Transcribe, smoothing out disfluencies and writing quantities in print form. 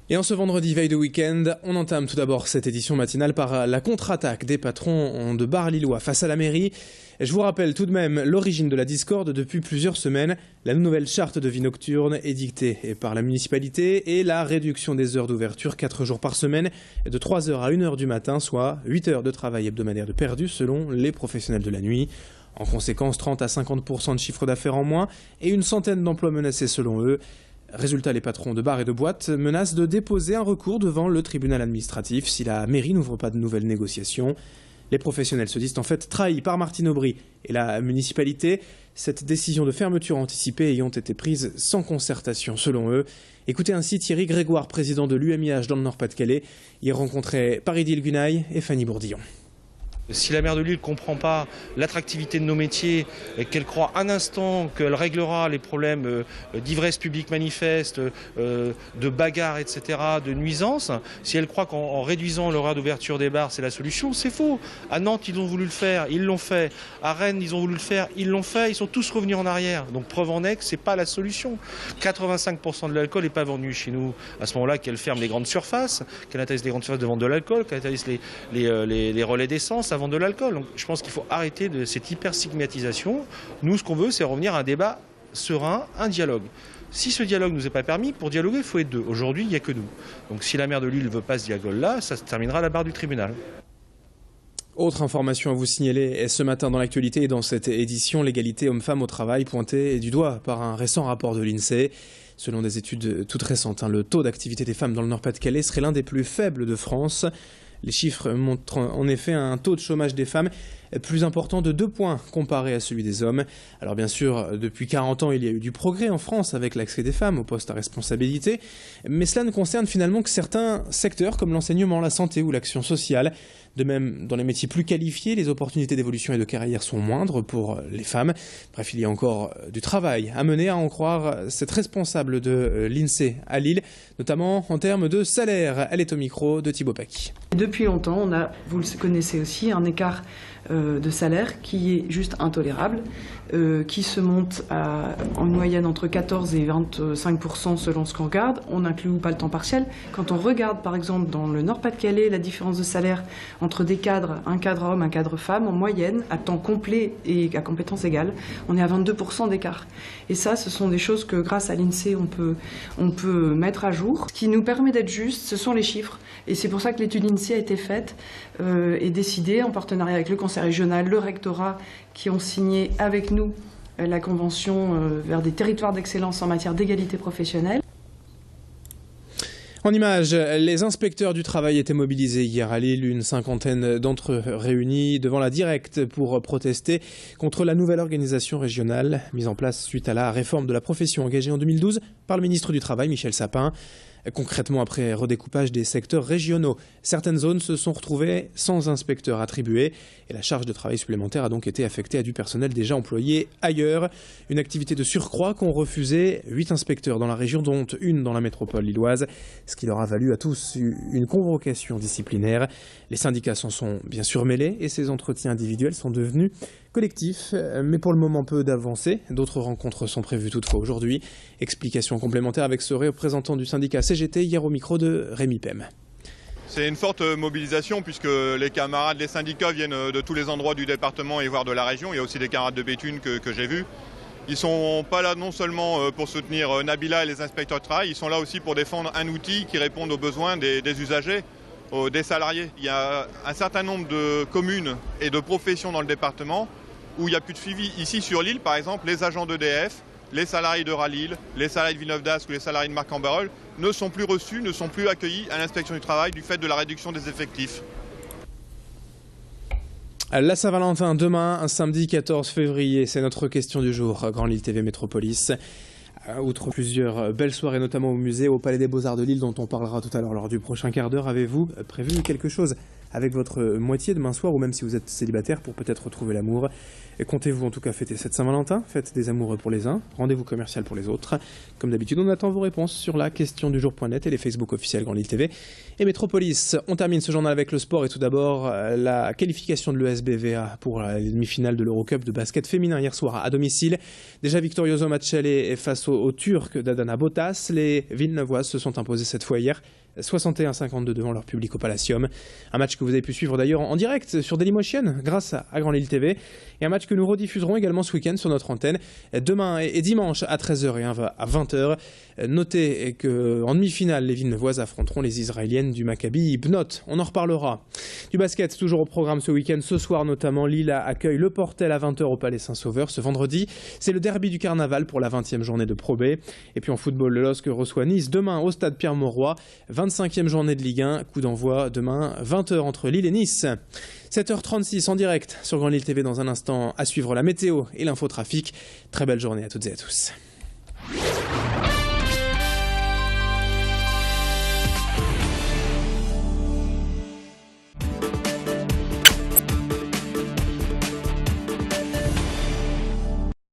Et en ce vendredi veille de week-end, on entame tout d'abord cette édition matinale par la contre-attaque des patrons de bars lillois face à la mairie. Je vous rappelle tout de même l'origine de la discorde depuis plusieurs semaines. La nouvelle charte de vie nocturne édictée par la municipalité et la réduction des heures d'ouverture 4 jours par semaine de 3h à 1h du matin, soit 8 heures de travail hebdomadaire de perdu selon les professionnels de la nuit. En conséquence, 30 à 50% de chiffre d'affaires en moins et une centaine d'emplois menacés selon eux. Résultat, les patrons de bars et de boîtes menacent de déposer un recours devant le tribunal administratif si la mairie n'ouvre pas de nouvelles négociations. Les professionnels se disent en fait trahis par Martine Aubry et la municipalité. Cette décision de fermeture anticipée ayant été prise sans concertation selon eux. Écoutez ainsi Thierry Grégoire, président de l'UMIH dans le Nord-Pas-de-Calais. Il rencontrait Paridil Gunaï et Fanny Bourdillon. Si la maire de Lille ne comprend pas l'attractivité de nos métiers et qu'elle croit un instant qu'elle réglera les problèmes d'ivresse publique manifeste, de bagarres, etc., de nuisances, si elle croit qu'en réduisant l'horaire d'ouverture des bars, c'est la solution, c'est faux. À Nantes, ils ont voulu le faire, ils l'ont fait. À Rennes, ils ont voulu le faire, ils l'ont fait. Ils sont tous revenus en arrière. Donc preuve en est que ce n'est pas la solution. 85% de l'alcool n'est pas vendu chez nous. À ce moment-là, qu'elle ferme les grandes surfaces, qu'elle interdise les grandes surfaces de vendre de l'alcool, qu'elle interdise les relais d'essence vendre de l'alcool. Donc je pense qu'il faut arrêter de cette hyper-stigmatisation. Nous, ce qu'on veut, c'est revenir à un débat serein, un dialogue. Si ce dialogue ne nous est pas permis, pour dialoguer, il faut être deux. Aujourd'hui, il n'y a que nous. Donc si la maire de Lille ne veut pas ce dialogue-là, ça se terminera à la barre du tribunal. Autre information à vous signaler est ce matin dans l'actualité et dans cette édition, l'égalité homme-femme au travail pointée du doigt par un récent rapport de l'INSEE. Selon des études toutes récentes, le taux d'activité des femmes dans le Nord-Pas-de-Calais serait l'un des plus faibles de France. Les chiffres montrent en effet un taux de chômage des femmes plus important de 2 points comparé à celui des hommes. Alors bien sûr, depuis 40 ans, il y a eu du progrès en France avec l'accès des femmes aux postes à responsabilité, mais cela ne concerne finalement que certains secteurs comme l'enseignement, la santé ou l'action sociale. De même, dans les métiers plus qualifiés, les opportunités d'évolution et de carrière sont moindres pour les femmes. Bref, il y a encore du travail à mener, à en croire cette responsable de l'INSEE à Lille, notamment en termes de salaire. Elle est au micro de Thibaut Paquis. Depuis longtemps, on a, vous le connaissez aussi, un écart de salaire qui est juste intolérable, qui se monte en moyenne entre 14 et 25% selon ce qu'on regarde. On n'inclut pas le temps partiel. Quand on regarde par exemple dans le Nord-Pas-de-Calais la différence de salaire entre des cadres, un cadre homme, un cadre femme, en moyenne, à temps complet et à compétences égales, on est à 22% d'écart. Et ça, ce sont des choses que grâce à l'INSEE, on peut mettre à jour. Ce qui nous permet d'être juste, ce sont les chiffres. Et c'est pour ça que l'étude INSEE a été faite et décidée en partenariat avec le Conseil régional, le rectorat, qui ont signé avec nous la convention vers des territoires d'excellence en matière d'égalité professionnelle. En images, les inspecteurs du travail étaient mobilisés hier à Lille, une cinquantaine d'entre eux réunis devant la Directe pour protester contre la nouvelle organisation régionale mise en place suite à la réforme de la profession engagée en 2012 par le ministre du Travail, Michel Sapin. Concrètement, après redécoupage des secteurs régionaux, certaines zones se sont retrouvées sans inspecteurs attribués et la charge de travail supplémentaire a donc été affectée à du personnel déjà employé ailleurs. Une activité de surcroît qu'ont refusé 8 inspecteurs dans la région, dont une dans la métropole lilloise, ce qui leur a valu à tous une convocation disciplinaire. Les syndicats s'en sont bien sûr mêlés et ces entretiens individuels sont devenus collectifs, mais pour le moment peu d'avancées. D'autres rencontres sont prévues toutefois aujourd'hui. Explication complémentaire avec ce représentant du syndicat CGT hier au micro de Rémi Pem. C'est une forte mobilisation puisque les camarades, les syndicats viennent de tous les endroits du département et voire de la région. Il y a aussi des camarades de Béthune que j'ai vus. Ils ne sont pas là non seulement pour soutenir Nabila et les inspecteurs de travail, ils sont là aussi pour défendre un outil qui réponde aux besoins des usagers, des salariés. Il y a un certain nombre de communes et de professions dans le département où il n'y a plus de suivi. Ici sur l'île, par exemple, les agents d'EDF, les salariés de Ralil, les salariés de Villeneuve-d'Ascq ou les salariés de Marc-en-Barœul ne sont plus reçus, ne sont plus accueillis à l'inspection du travail du fait de la réduction des effectifs. La Saint-Valentin, demain, un samedi 14 février, c'est notre question du jour, Grand Lille TV Métropolis. Outre plusieurs belles soirées, notamment au musée, au Palais des Beaux-Arts de Lille, dont on parlera tout à l'heure lors du prochain quart d'heure, avez-vous prévu quelque chose avec votre moitié demain soir, ou même si vous êtes célibataire pour peut-être retrouver l'amour. Et comptez-vous en tout cas fêter cette Saint-Valentin, fête des amoureux pour les uns, rendez-vous commercial pour les autres. Comme d'habitude, on attend vos réponses sur la question du jour.net et les Facebook officiels Grand Lille TV et Métropolis. On termine ce journal avec le sport et tout d'abord la qualification de l'ESBVA pour la demi-finale de l'Eurocup de basket féminin hier soir à domicile. Déjà victorieuse au match aller face aux Turcs d'Adana Bottas, les Villeneuvoises se sont imposées cette fois hier 61-52 devant leur public au Palacium. Un match que vous avez pu suivre d'ailleurs en direct sur Dailymotion grâce à Grand Lille TV. Et un match que nous rediffuserons également ce week-end sur notre antenne demain et dimanche à 13h et à 20h. Notez qu'en demi-finale, les Villeneuvoises affronteront les Israéliennes du Maccabi Bnot. On en reparlera. Du basket, toujours au programme ce week-end. Ce soir notamment, Lille accueille le Portel à 20h au Palais Saint-Sauveur. Ce vendredi, c'est le derby du Carnaval pour la 20e journée de Pro B. Et puis en football, le LOSC reçoit Nice demain au stade Pierre-Mauroy. 25e journée de Ligue 1, coup d'envoi demain 20h entre Lille et Nice. 7h36 en direct sur Grand Lille TV dans un instant à suivre la météo et l'infotrafic. Très belle journée à toutes et à tous.